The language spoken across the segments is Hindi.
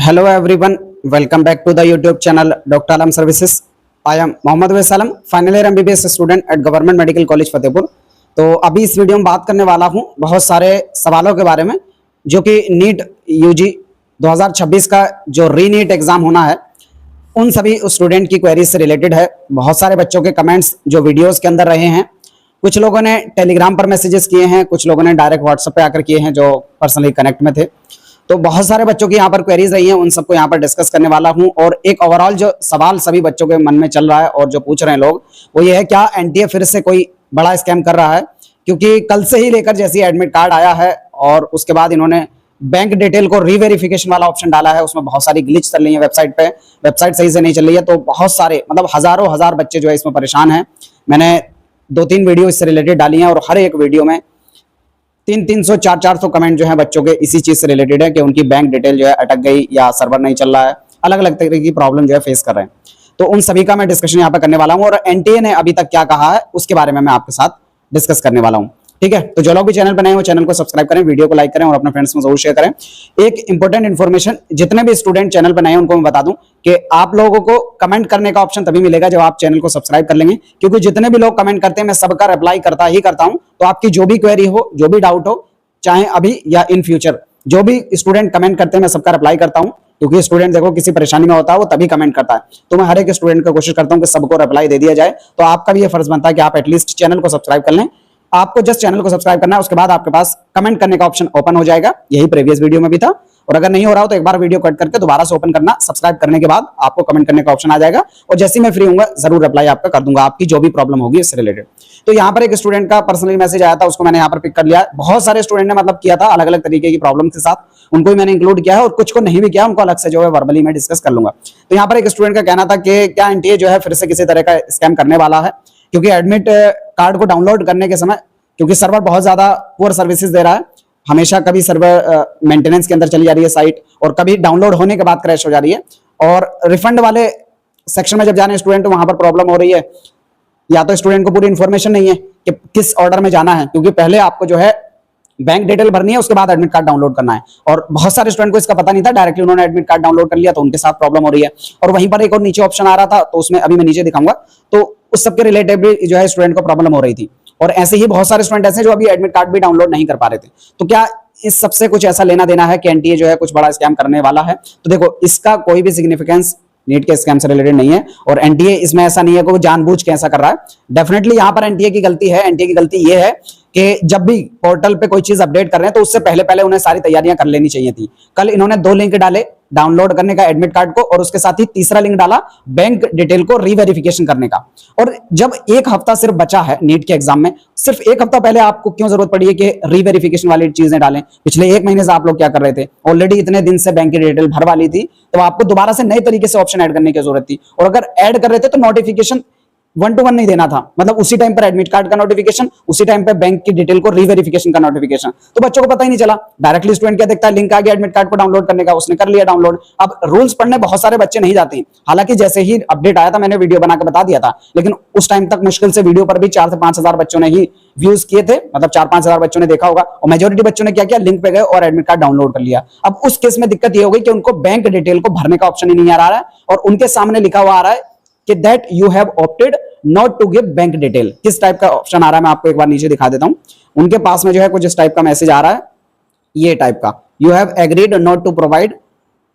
Hello everyone, welcome back to the YouTube channel Dr. Alam Services. I am Mohammad Waisalam, final year MBBS student at Government Medical College Fatehpur. तो अभी इस वीडियो में बात करने वाला हूं बहुत सारे सवालों के बारे में जो कि नीट यूजी 2026 का जो रीनीट एग्जाम होना है उन सभी स्टूडेंट की क्वेरीज से रिलेटेड है। बहुत सारे बच्चों के कमेंट्स जो वीडियोस के अंदर रहे हैं, कुछ लोगों ने टेलीग्राम पर मैसेजेस किए हैं, कुछ लोगों ने डायरेक्ट व्हाट्सएप पे आकर किए हैं जो पर्सनली कनेक्ट में थे। तो बहुत सारे बच्चों की यहाँ पर क्वेरीज रही हैं, उन सबको यहाँ पर डिस्कस करने वाला हूँ। और एक ओवरऑल जो सवाल सभी बच्चों के मन में चल रहा है और जो पूछ रहे हैं लोग वो ये है, क्या एनटीए फिर से कोई बड़ा स्कैम कर रहा है? क्योंकि कल से ही लेकर जैसे एडमिट कार्ड आया है और उसके बाद इन्होंने बैंक डिटेल को रीवेरिफिकेशन वाला ऑप्शन डाला है, उसमें बहुत सारी ग्लिच चल रही है वेबसाइट पे, वेबसाइट सही से नहीं चल रही है। तो बहुत सारे मतलब हजारों हजार बच्चे जो है इसमें परेशान हैं। मैंने 2-3 वीडियो इससे रिलेटेड डाली हैं और हर एक वीडियो में 300, 400 कमेंट जो है बच्चों के इसी चीज से रिलेटेड है कि उनकी बैंक डिटेल जो है अटक गई या सर्वर नहीं चल रहा है, अलग अलग तरीके की प्रॉब्लम जो है फेस कर रहे हैं। तो उन सभी का मैं डिस्कशन यहाँ पर करने वाला हूँ और एनटीए ने अभी तक क्या कहा है उसके बारे में मैं आपके साथ डिस्कस करने वाला हूँ। ठीक है, तो जो लोग भी चैनल पर नए हो चैनल को सब्सक्राइब करें, वीडियो को लाइक करें और अपने फ्रेंड्स में जरूर शेयर करें। एक इंपॉर्टेंट इन्फॉर्मेशन, जितने भी स्टूडेंट चैनल पर नए हैं उनको मैं बता दूं कि आप लोगों को कमेंट करने का ऑप्शन तभी मिलेगा जब आप चैनल को सब्सक्राइब कर लेंगे, क्योंकि जितने भी लोग कमेंट करते हैं मैं सबका रिप्लाई करता ही करता हूं। तो आपकी जो भी क्वेरी हो, जो भी डाउट हो, चाहे अभी या इन फ्यूचर, जो भी स्टूडेंट कमेंट करते हैं मैं सबका रिप्लाई करता हूं। क्योंकि स्टूडेंट देखो किसी परेशानी में होता है वो तभी कमेंट करता है, तो मैं हर एक स्टूडेंट को कोशिश करता हूं कि सबको रिप्लाई दे दिया जाए। तो आपका भी ये फर्ज बनता है कि आप एटलीस्ट चैनल को सब्सक्राइब कर लें। आपको जस्ट चैनल को सब्सक्राइब करना है, उसके बाद आपके पास कमेंट करने का ऑप्शन ओपन हो जाएगा, यही प्रीवियस वीडियो में भी था। और अगर नहीं हो रहा हो तो एक बार वीडियो कट करके दोबारा से ओपन करना, सब्सक्राइब करने के बाद आपको कमेंट करने का ऑप्शन आ जाएगा और जैसे ही मैं फ्री होऊंगा जरूर रिप्लाई आपका कर दूंगा, आपकी जो भी प्रॉब्लम होगी इससे रिलेटेड। तो यहाँ पर एक स्टूडेंट का पर्सनली मैसेज आया था, उसको मैंने यहाँ पर पिक कर लिया। बहुत सारे स्टूडेंट ने मतलब किया था अलग अलग तरीके की प्रॉब्लम के साथ, उनको भी मैंने इंक्लूड किया है और कुछ को नहीं भी किया, उनको अलग से जो है वर्बली में डिस्कस कर लूंगा। तो यहाँ पर एक स्टूडेंट का कहना था कि क्या एनटीए जो है फिर से किसी तरह का स्कैम करने वाला है, क्योंकि एडमिट कार्ड को डाउनलोड करने के समय क्योंकि सर्वर बहुत ज्यादा पुअर सर्विसेज दे रहा है, हमेशा कभी सर्वर मेंटेनेंस के अंदर चली जा रही है साइट और कभी डाउनलोड होने के बाद क्रैश हो जा रही है। और रिफंड वाले सेक्शन में जब जाने स्टूडेंट तो वहां पर प्रॉब्लम हो रही है, या तो स्टूडेंट को पूरी इंफॉर्मेशन नहीं है कि किस ऑर्डर में जाना है, क्योंकि पहले आपको जो है बैंक डिटेल भरनी है, उसके बाद एडमिट कार्ड डाउनलोड करना है। और बहुत सारे स्टूडेंट को इसका पता नहीं था, डायरेक्टली उन्होंने एडमिट कार्ड डाउनलोड कर लिया, तो उनके साथ प्रॉब्लम हो रही है। और वहीं पर एक और नीचे ऑप्शन आ रहा था, तो उसमें अभी मैं नीचे दिखाऊंगा, तो उस सबके रिलेटेड भी जो है स्टूडेंट को प्रॉब्लम हो रही थी। और ऐसे ही बहुत सारे स्टूडेंट ऐसे जो अभी एडमिट कार्ड भी डाउनलोड नहीं कर पा रहे थे। तो क्या इस सबसे कुछ ऐसा लेना देना है कि एनटीए जो है कुछ बड़ा स्कैम करने वाला है? तो देखो, इसका कोई भी सिग्निफिकेंस नीट के स्कैम से रिलेटेड नहीं है और एनटीए इसमें ऐसा नहीं है कि वो जानबूझ के ऐसा कर रहा है। डेफिनेटली यहाँ पर एनटीए की गलती है। एनटीए की गलती ये है कि जब भी पोर्टल पे कोई चीज अपडेट कर रहे हैं तो उससे पहले पहले उन्हें सारी तैयारियां कर लेनी चाहिए थी। कल इन्होंने 2 लिंक डाले डाउनलोड करने का एडमिट कार्ड को, और उसके साथ ही तीसरा लिंक डाला बैंक डिटेल को रीवेरिफिकेशन करने का। और जब एक हफ्ता सिर्फ बचा है नीट के एग्जाम में, सिर्फ एक हफ्ता पहले आपको क्यों जरूरत पड़ी है कि रीवेरिफिकेशन वाली चीजें डालें? पिछले 1 महीने से आप लोग क्या कर रहे थे? ऑलरेडी इतने दिन से बैंक की डिटेल भरवा ली थी, तो आपको दोबारा से नए तरीके से ऑप्शन ऐड करने की जरूरत थी। और अगर ऐड कर रहे थे तो नोटिफिकेशन 1 to 1 नहीं देना था, मतलब उसी टाइम पर एडमिट कार्ड का नोटिफिकेशन, उसी टाइम पे बैंक की डिटेल को रीवेरिफिकेशन का नोटिफिकेशन। तो बच्चों को पता ही नहीं चला, डायरेक्टली स्टूडेंट क्या देखता है, लिंक आ गया एडमिट कार्ड को डाउनलोड करने का, उसने कर लिया डाउनलोड। अब रूल्स पढ़ने बहुत सारे बच्चे नहीं जाते हैं, हालांकि जैसे ही अपडेट आया था मैंने वीडियो बनाकर बता दिया था, लेकिन उस टाइम तक मुश्किल से वीडियो पर भी 4 से 5 हजार बच्चों ने ही व्यूज किए थे, मतलब 4-5 हजार बच्चों ने देखा होगा। और मेजोरिटी बच्चों ने क्या किया, लिंक पे गए और एडमिट कार्ड डाउनलोड कर लिया। अब उस केस में दिक्कत ये हो गई कि उनको बैंक डिटेल को भरने का ऑप्शन ही नहीं आ रहा है और उनके सामने लिखा हुआ आ रहा है कि that you have opted not to give bank detail. किस टाइप का ऑप्शन आ रहा है मैं आपको एक बार नीचे दिखा देता हूं। उनके पास में जो है कुछ इस टाइप का मैसेज आ रहा है, ये टाइप का, you have agreed not to provide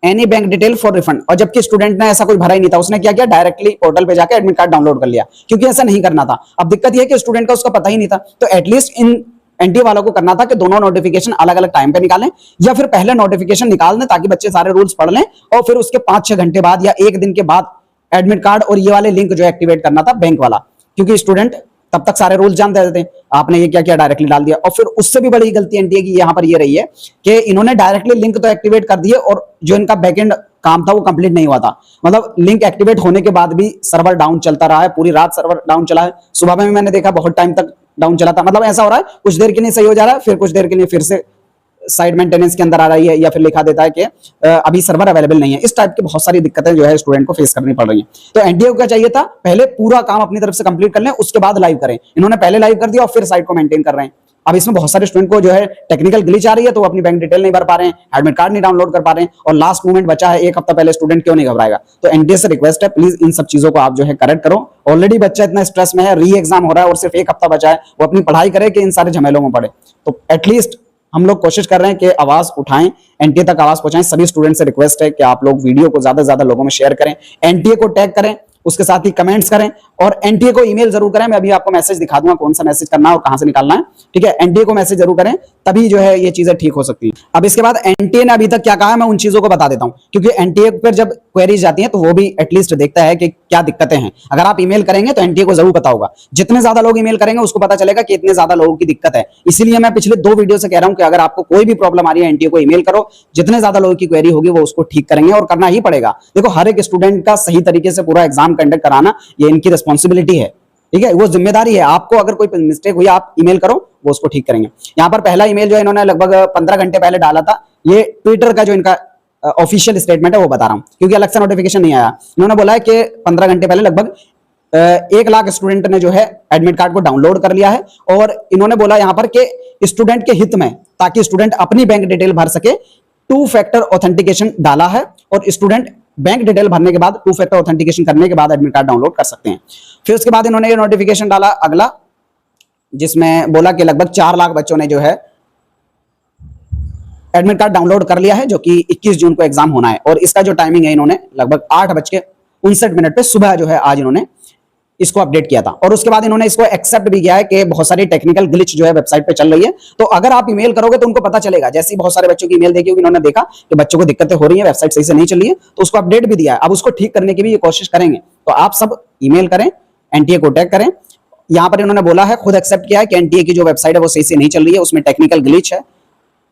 any bank detail for refund. और जबकि स्टूडेंट ने ऐसा कुछ भरा ही नहीं था, उसने क्या किया, डायरेक्टली पोर्टल पे जाकर एडमिट कार्ड डाउनलोड कर लिया, क्योंकि ऐसा नहीं करना था। अब दिक्कत यह है कि स्टूडेंट का उसका पता ही नहीं था, तो एटलीस्ट इन एनटीए वालों को करना था कि दोनों नोटिफिकेशन अलग अलग टाइम पे निकालें, या फिर पहले नोटिफिकेशन निकाल दें ताकि बच्चे सारे रूल्स पढ़ लें और फिर उसके 5-6 घंटे बाद या 1 दिन के बाद एडमिट कार्ड और ये वाले लिंक जो एक्टिवेट करना था बैंक वाला, क्योंकि स्टूडेंट तब तक सारे रूल्स जानते थे। आपने ये क्या किया, डायरेक्टली डाल दिया। और फिर उससे भी बड़ी गलती एनटीए की यहां पर ये रही है कि इन्होंने डायरेक्टली लिंक तो एक्टिवेट कर दिए और जो इनका बैकएंड काम था वो कंप्लीट नहीं हुआ था। मतलब लिंक एक्टिवेट होने के बाद भी सर्वर डाउन चलता रहा है, पूरी रात सर्वर डाउन चला है। सुबह में मैंने देखा बहुत टाइम तक डाउन चला था। मतलब ऐसा हो रहा है कुछ देर के लिए सही हो जा रहा है, फिर कुछ देर के लिए फिर से साइड मेंटेनेंस के अंदर आ रही है, या फिर लिखा देता है कि अभी सर्वर अवेलेबल नहीं है। इस टाइप की बहुत सारी दिक्कतें जो है स्टूडेंट को फेस करनी पड़ रही हैं। तो एनटीए को क्या चाहिए था, पहले पूरा काम अपनी तरफ से कंप्लीट कर लें, उसके बाद लाइव करें। इन्होंने पहले लाइव कर दिया और फिर साइट को मेंटेन कर रहे हैं। अब इसमें बहुत सारे स्टूडेंट को जो है टेक्निकल ग्लिच आ रही है, तो वो अपनी बैंक डिटेल नहीं भर पा रहे हैं, एडमिट कार्ड नहीं डाउनलोड कर पा रहे हैं, और लास्ट मोमेंट बचा है, एक हफ्ता पहले, स्टूडेंट क्यों नहीं घबराएगा। तो एनटीए से रिक्वेस्ट है, प्लीज इन सब चीजों को आप जो है करेक्ट करो। ऑलरेडी बच्चा इतना स्ट्रेस में है, री एग्जाम हो रहा है और सिर्फ एक हफ्ता बचा है, वो अपनी पढ़ाई करे कि इन सारे झमेलों में पड़े। तो एटलीस्ट हम लोग कोशिश कर रहे हैं कि आवाज उठाएं, एनटीए तक आवाज पहुंचाएं। सभी स्टूडेंट से रिक्वेस्ट है कि आप लोग वीडियो को ज्यादा से ज्यादा लोगों में शेयर करें, एनटीए को टैग करें, उसके साथ ही कमेंट्स करें, और एनटीए को ईमेल जरूर करें। मैं अभी आपको मैसेज दिखा दूंगा कौन सा मैसेज करना है और कहां से निकालना है, ठीक है। एनटीए को मैसेज जरूर करें, तभी जो है ये चीजें ठीक हो सकती है। अब इसके बाद एनटीए ने अभी तक क्या कहा है, मैं उन चीजों को बता देता हूं, क्योंकि एनटीए पर जब क्वेरीज जाती हैं तो वो भी एटलीस्ट देखता है कि क्या दिक्कतें हैं। अगर आप ईमेल करेंगे तो एनटीए को जरूर पता होगा, जितने ज्यादा लोग ईमेल करेंगे उसको पता चलेगा कि इतने ज्यादा लोगों की दिक्कत है। इसीलिए मैं पिछले 2 वीडियो से कह रहा हूं कि अगर आपको कोई भी प्रॉब्लम आ रही है, एनटीए को ईमेल करो, जितने ज्यादा लोगों की क्वेरी होगी वो उसको ठीक करेंगे, और करना ही पड़ेगा। देखो, हर एक स्टूडेंट का सही तरीके से पूरा एग्जाम कंडक्ट कराना ये इनकी रिस्पॉन्सिबिलिटी है, ठीक है, वो जिम्मेदारी है। आपको अगर कोई मिस्टेक हुई, आप ईमेल करो, वो उसको ठीक करेंगे। यहाँ पर पहला ईमेल जो है इन्होंने लगभग 15 घंटे पहले डाला था, ये ट्विटर का जो इनका ऑफिशियल स्टेटमेंट है वो बता रहा हूं, क्योंकि अलग से नोटिफिकेशन नहीं आया। इन्होंने बोला है कि 15 घंटे पहले लगभग 1 लाख स्टूडेंट ने जो है एडमिट कार्ड को डाउनलोड कर लिया है, और इन्होंने बोला यहाँ पर कि स्टूडेंट के हित में, ताकि स्टूडेंट अपनी बैंक डिटेल भर सके, 2 फैक्टर ऑथेंटिकेशन डाला है, और स्टूडेंट बैंक डिटेल भरने के बाद 2 फैक्टर ऑथेंटिकेशन करने के बाद एडमिट कार्ड डाउनलोड कर सकते हैं। फिर उसके बाद इन्होंने ये नोटिफिकेशन डाला अगला, जिसमें बोला कि लगभग 4 लाख बच्चों ने जो है एडमिट कार्ड डाउनलोड कर लिया है, जो कि 21 जून को एग्जाम होना है। और इसका जो टाइमिंग है, इन्होंने लगभग 8:59 पे सुबह जो है आज इन्होंने इसको अपडेट किया था। और उसके बाद इन्होंने इसको एक्सेप्ट भी किया है कि बहुत सारी टेक्निकल ग्लिच जो है वेबसाइट पे चल रही है। तो अगर आप ईमेल करोगे तो उनको पता चलेगा, जैसे ही बहुत सारे बच्चों की ईमेल देखी होगी, इन्होंने देखा कि बच्चों को दिक्कतें हो रही है, वेबसाइट सही से नहीं चल रही है, तो उसको अपडेट भी दिया है। अब उसको ठीक करने की भी ये कोशिश करेंगे। तो आप सब ईमेल करें, एनटीए को टैग करें। यहां पर इन्होंने बोला है, खुद एक्सेप्ट किया है कि एनटीए की जो वेबसाइट है वो सही से नहीं चल रही है, उसमें टेक्निकल ग्लिच है,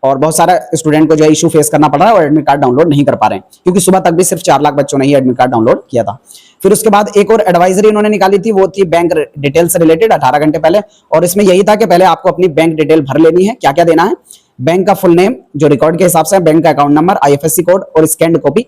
और बहुत सारा स्टूडेंट को जो है इशू फेस करना पड़ रहा है और एडमिट कार्ड डाउनलोड नहीं कर पा रहे हैं, क्योंकि सुबह तक भी सिर्फ 4 लाख बच्चों ने ही एडमिट कार्ड डाउनलोड किया था। फिर उसके बाद एक और एडवाइजरी इन्होंने निकाली थी, वो थी बैंक डिटेल से रिलेटेड 18 घंटे पहले, और इसमें यही था कि पहले आपको अपनी बैंक डिटेल भर लेनी है। क्या क्या देना है, बैंक का फुल नेम जो रिकॉर्ड के हिसाब से है, बैंक का अकाउंट नंबर, आईएफएससी कोड और स्कैन्ड कॉपी।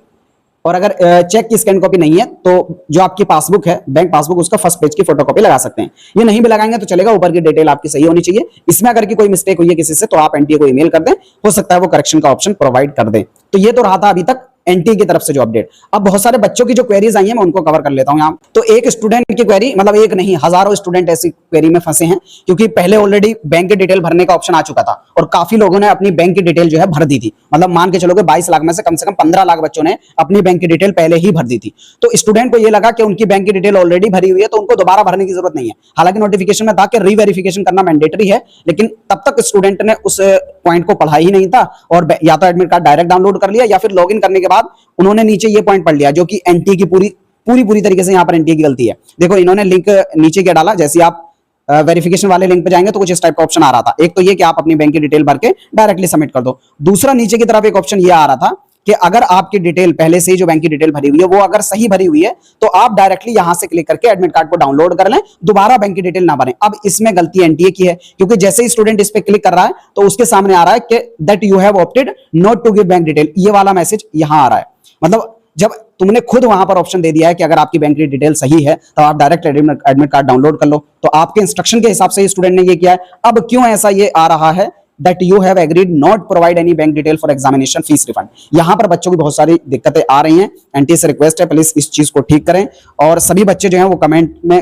और अगर चेक की स्कैन कॉपी नहीं है तो जो आपकी पासबुक है, बैंक पासबुक, उसका फर्स्ट पेज की फोटोकॉपी लगा सकते हैं। ये नहीं भी लगाएंगे तो चलेगा, ऊपर की डिटेल आपकी सही होनी चाहिए। इसमें अगर की कोई मिस्टेक हुई है किसी से तो आप एनटीए को ईमेल कर दें, हो सकता है वो करेक्शन का ऑप्शन प्रोवाइड कर दें। तो ये तो रहा था अभी तक एनटीए की तरफ से जो अपडेट। अब बहुत सारे बच्चों की जो क्वेरीज आई हैं मैं उनको कवर कर लेता हूं यहाँ। तो एक स्टूडेंट की क्वेरी, मतलब एक नहीं हजारों स्टूडेंट ऐसी क्वेरी में फंसे हैं, क्योंकि पहले ऑलरेडी बैंक की डिटेल भरने का ऑप्शन आ चुका था और काफी लोगों ने अपनी बैंक की डिटेल जो है भर दी थी। मतलब मान के चलोगे 22 लाख में से कम 15 लाख बच्चों ने अपनी बैंक की डिटेल पहले ही भर दी थी। तो स्टूडेंट को ये लगा कि उनकी बैंक की डिटेल ऑलरेडी भरी हुई है तो उनको दोबारा भरने की जरूरत नहीं है। हालांकि नोटिफिकेशन में था कि रीवेरिफिकेशन करना मैंडेटरी है, लेकिन तब तक स्टूडेंट ने उस पॉइंट को पढ़ा ही नहीं था और या तो एडमिट कार्ड डायरेक्ट डाउनलोड कर लिया या फिर लॉगिन करने के बाद उन्होंने नीचे ये पॉइंट पढ़ लिया, जो कि एनटीए की पूरी तरीके से यहाँ पर एनटीए की गलती है। देखो इन्होंने लिंक नीचे क्या डाला, जैसे आप वेरिफिकेशन वाले लिंक पे जाएंगे तो कुछ इस टाइप का ऑप्शन आ रहा था। एक तो ये कि आप अपनी बैंक की डिटेल भर के डायरेक्टली सबमिट कर दो। दूसरा नीचे की तरफ एक ऑप्शन ये आ रहा था कि अगर आपकी डिटेल पहले से ही जो बैंक की डिटेल भरी हुई है वो अगर सही भरी हुई है तो आप डायरेक्टली यहां से क्लिक करके एडमिट कार्ड को डाउनलोड कर लें, दोबारा बैंक की डिटेल ना भरें। अब इसमें गलती एनटीए की है, क्योंकि जैसे ही स्टूडेंट इस पे क्लिक कर रहा है तो उसके सामने आ रहा है कि that you have opted not to give bank detail, ये वाला मैसेज यहां आ रहा है। मतलब जब तुमने खुद वहां पर ऑप्शन दे दिया है कि अगर आपकी बैंक की डिटेल सही है तो आप डायरेक्ट एडमिट कार्ड डाउनलोड कर लो, तो आपके इंस्ट्रक्शन के हिसाब से स्टूडेंट ने ये किया है। अब क्यों ऐसा ये आ रहा है that you have agreed not provide any bank detail for examination fees refund, यहां पर बच्चों की बहुत सारी दिक्कतें आ रही हैं। एनटीए से रिक्वेस्ट है प्लीज इस चीज को ठीक करें और सभी बच्चे जो हैं वो कमेंट में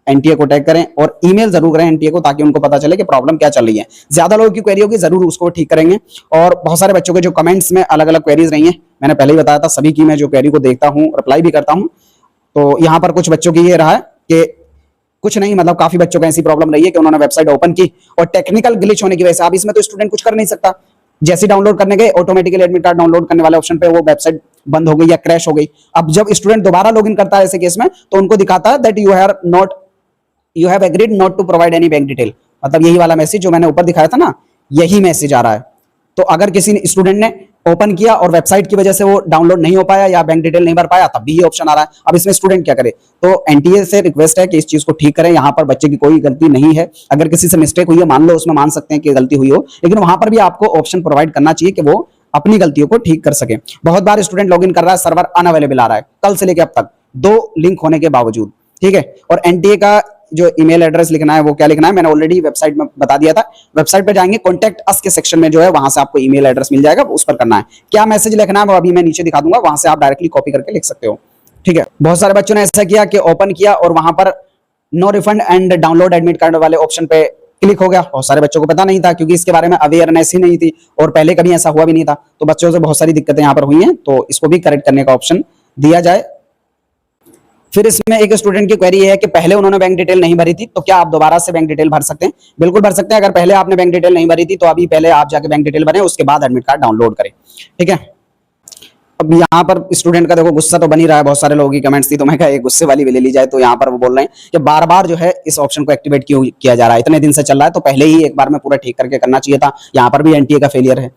एनटीए को टैग करें और ईमेल जरूर करें एनटीए को, ताकि उनको पता चले कि प्रॉब्लम क्या चल रही है। ज्यादा लोगों की क्वेरी होगी जरूर उसको ठीक करेंगे। और बहुत सारे बच्चों के जो कमेंट्स में अलग अलग क्वेरीज रही हैं, मैंने पहले ही बताया था, सभी की मैं जो क्वेरी को देखता हूं रिप्लाई भी करता हूं। तो यहाँ पर कुछ बच्चों की ये रहा है कि कुछ नहीं, मतलब काफी बच्चों को ऐसी प्रॉब्लम रही है कि उन्होंने वेबसाइट ओपन की और टेक्निकल ग्लिच होने की वजह से, अब इसमें तो स्टूडेंट कुछ कर नहीं सकता, जैसे डाउनलोड करने गए ऑटोमेटिकली एडमिट कार्ड डाउनलोड करने वाले ऑप्शन पे वो वेबसाइट बंद हो गई या क्रैश हो गई। अब जब स्टूडेंट दोबारा लॉगिन करता है ऐसे केस में तो उनको दिखाता है that you have agreed not to provide any bank detail, मतलब यही वाला मैसेज जो मैंने ऊपर दिखाया था ना, यही मैसेज आ रहा है। तो अगर किसी स्टूडेंट ने ओपन किया और वेबसाइट की वजह से वो डाउनलोड नहीं हो पाया या बैंक डिटेल नहीं भर पाया, तब भी ये ऑप्शन आ रहा है। अब इसमें स्टूडेंट क्या करे? तो एनटीए से रिक्वेस्ट है कि इस चीज को ठीक करें। यहाँ पर बच्चे की कोई गलती नहीं है, अगर किसी से मिस्टेक हुई है मान लो, उसमें मान सकते हैं कि गलती हुई हो, लेकिन वहां पर भी आपको ऑप्शन प्रोवाइड करना चाहिए कि वो अपनी गलतियों को ठीक कर सके। बहुत बार स्टूडेंट लॉगिन कर रहा है, सर्वर अनअवेलेबल आ रहा है कल से लेकर अब तक, 2 लिंक होने के बावजूद, ठीक है। और एनटीए का जो ईमेल एड्रेस लिखना है वो क्या लिखना है, मैंने ऑलरेडी वेबसाइट में बता दिया था। वेबसाइट पे जाएंगे, कॉन्टैक्ट अस के सेक्शन में जो है वहां से आपको ईमेल एड्रेस मिल जाएगा, उस पर करना है। क्या मैसेज लिखना है वो अभी मैं नीचे दिखा दूंगा, वहां से आप डायरेक्टली कॉपी करके लिख सकते हो। ठीक है, बहुत सारे बच्चों ने ऐसा किया कि ओपन किया और वहां पर no refund and download admit card वाले ऑप्शन पे क्लिक हो गया। बहुत सारे बच्चों को पता नहीं था, क्योंकि इसके बारे में अवेयरनेस ही नहीं थी और पहले कभी ऐसा हुआ भी नहीं था, तो बच्चों से बहुत सारी दिक्कतें यहाँ पर हुई हैं। तो इसको भी करेक्ट करने का ऑप्शन दिया जाए। फिर इसमें एक स्टूडेंट की क्वेरी है कि पहले उन्होंने बैंक डिटेल नहीं भरी थी, तो क्या आप दोबारा से बैंक डिटेल भर सकते हैं? बिल्कुल भर सकते हैं। अगर पहले आपने बैंक डिटेल नहीं भरी थी तो अभी पहले आप जाके बैंक डिटेल भरें, उसके बाद एडमिट कार्ड डाउनलोड करें। ठीक है, अब यहाँ पर स्टूडेंट का देखो गुस्सा तो बन ही रहा है, बहुत सारे लोगों की कमेंट्स थी, तो मैं कहा एक गुस्से वाली भी ले ली जाए। तो यहाँ पर वो बोल रहे हैं कि बार बार जो है इस ऑप्शन को एक्टिवेट क्यों किया जा रहा है, इतने दिन से चल रहा है तो पहले ही एक बार में पूरा ठीक करके करना चाहिए था। यहाँ पर भी एनटीए का फेलियर है।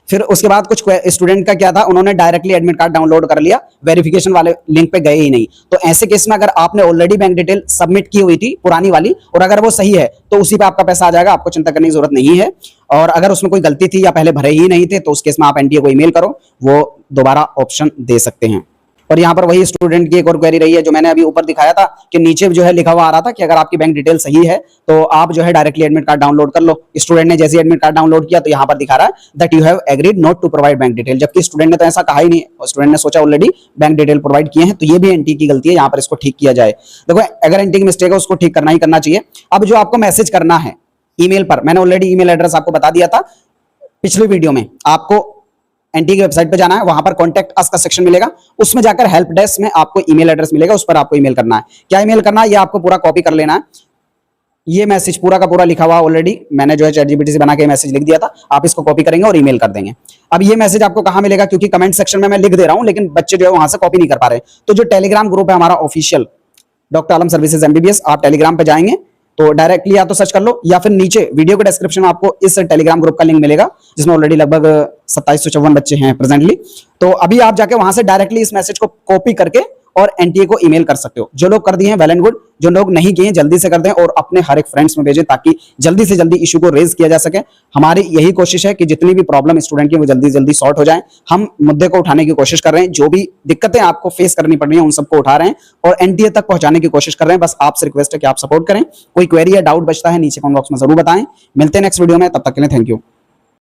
फिर उसके बाद कुछ स्टूडेंट का क्या था, उन्होंने डायरेक्टली एडमिट कार्ड डाउनलोड कर लिया, वेरिफिकेशन वाले लिंक पे गए ही नहीं। तो ऐसे केस में अगर आपने ऑलरेडी बैंक डिटेल सबमिट की हुई थी पुरानी वाली, और अगर वो सही है तो उसी पे आपका पैसा आ जाएगा, आपको चिंता करने की जरूरत नहीं है। और अगर उसमें कोई गलती थी या पहले भरे ही नहीं थे तो उस केस में आप एनटीए को ईमेल करो, वो दोबारा ऑप्शन दे सकते हैं। और यहाँ पर वही स्टूडेंट की एक और क्वेरी रही है जो मैंने अभी ऊपर दिखाया था कि नीचे जो है लिखा हुआ आ रहा था कि अगर आपकी बैंक डिटेल सही है तो आप जो है डायरेक्टली एडमिट कार्ड डाउनलोड कर लो। स्टूडेंट ने जैसे एडमिट कार्ड डाउनलोड किया तो यहाँ पर दिखा रहा है that you have agreed not to provide bank detail, जबकि स्टूडेंट ने तो ऐसा कहा ही नहीं। स्टूडेंट ने सोचा ऑलरेडी बैंक डिटेल प्रोवाइड किए हैं, तो ये भी एनटी की गलती है, यहाँ पर इसको ठीक किया जाए। देखो अगर एनटी की मिस्टेक है उसको ठीक करना ही करना चाहिए। अब जो आपको मैसेज करना है ईमेल पर, मैंने ऑलरेडी ईमेल एड्रेस आपको बता दिया था पिछली वीडियो में। आपको एनटी की वेबसाइट पे जाना है, वहां पर कॉन्टैक्ट अस का सेक्शन मिलेगा, उसमें जाकर हेल्प डेस्क में आपको ईमेल एड्रेस मिलेगा, उस पर आपको ईमेल करना है। क्या ईमेल करना है ये आपको पूरा कॉपी कर लेना है। ये मैसेज पूरा का पूरा लिखा हुआ ऑलरेडी मैंने जो है चैटजीपीटी से बना के मैसेज लिख दिया था, आप इसको कॉपी करेंगे और ईमेल कर देंगे। अब ये मैसेज आपको कहां मिलेगा, क्योंकि कमेंट सेक्शन में मैं लिख दे रहा हूं लेकिन बच्चे जो है वहां से कॉपी नहीं कर पा रहे। तो जो टेलीग्राम ग्रुप है हमारा ऑफिशियल डॉक्टर आलम सर्विसेज एमबीबीएस, आप टेलीग्राम पे जाएंगे तो डायरेक्टली या तो सर्च कर लो या फिर नीचे वीडियो के डिस्क्रिप्शन में आपको इस टेलीग्राम ग्रुप का लिंक मिलेगा, जिसमें ऑलरेडी लगभग 2754 बच्चे हैं प्रेजेंटली। तो अभी आप जाके वहां से डायरेक्टली इस मैसेज को कॉपी करके और एनटीए को ईमेल कर सकते हो। जो लोग कर दिए हैं वेल एंड गुड, जो लोग नहीं किए जल्दी से कर दें और अपने हर एक फ्रेंड्स में भेजें ताकि जल्दी से जल्दी इशू को रेज किया जा सके। हमारी यही कोशिश है कि जितनी भी प्रॉब्लम स्टूडेंट की वो जल्दी जल्दी सॉर्ट हो जाए। हम मुद्दे को उठाने की कोशिश कर रहे हैं, जो भी दिक्कतें आपको फेस करनी पड़ रही हैं उन सबको उठा रहे हैं और एनटीए तक पहुंचाने की कोशिश कर रहे हैं। बस आपसे रिक्वेस्ट है कि आप सपोर्ट करें। कोई क्वेरी या डाउट बचता है नीचे कमेंट बॉक्स में जरूर बताएं। मिलते हैं नेक्स्ट वीडियो में, तब तक के लिए थैंक यू।